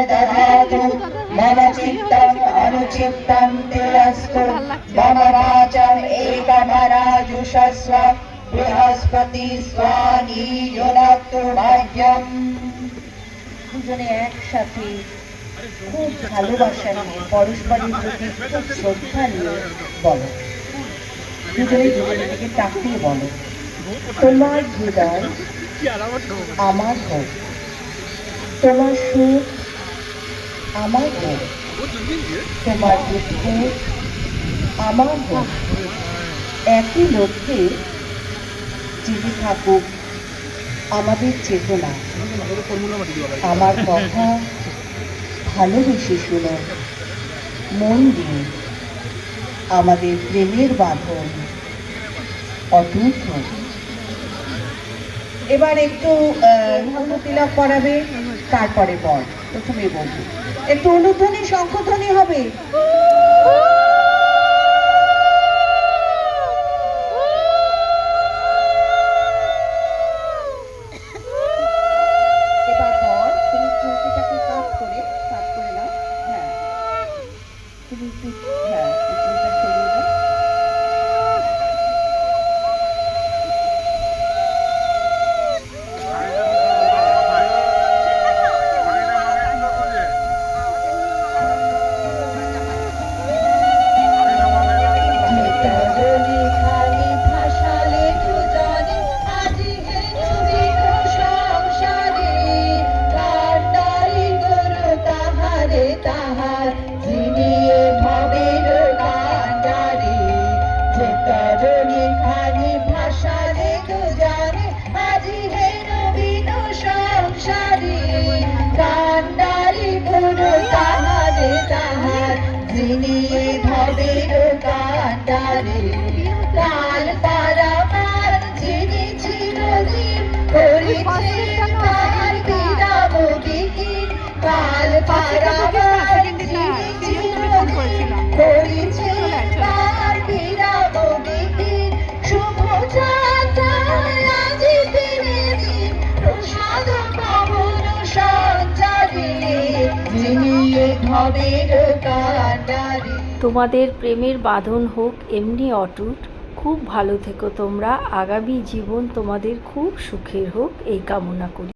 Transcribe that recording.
ददातु मम चित्तम् अनुचित्तं तिरस्तु मम वाचम् एकमराजुषस्व बृहस्पति स्वानीयुनक्तु मह्यम्। দুজনে একসাথে খুব ভালোবাসা নিয়ে পরস্পরের প্রতি খুব শ্রদ্ধা নিয়ে বলো, দুজনে দুজনেকে তাকিয়ে বলো, তোমার হৃদয় আমার হোক, তোমার সুখ আমার হোক, তোমার দুঃখ আমার হোক, একই লক্ষ্যে জেগে থাকুক আমাদের চেতনা। আমার কথা ভালোবেসে শুনো, মন দিয়ে, আমাদের প্রেমের বাঁধন অটুট হোক। এবার একটু তিলক করাবে, তারপরে বল। প্রথমে বলবো একটু অনুধ্বনি শঙ্খধ্বনি হবে। এবার বল, তুমি চুলটাকে কাট করে নাও। হ্যাঁ, তুমি একটু চুলটা সরিয়ে দাও। কাল পারাবার যিনি চিরদিন করেছেন তার বিরামবিহীন, কাল পারাবার যিনি চিরদিন করেছেন তার বিরামবিহীন, শুভ যাত্রায় আজি ফিরেছি প্রসাদ পবন সঞ্চারী, যিনি ভবের কান্ডারী। তোমাদের প্রেমের বাঁধন হোক এমনি অটুট। খুব ভালো থেকো তোমরা। আগামী জীবন তোমাদের খুব সুখের হোক এই কামনা করি।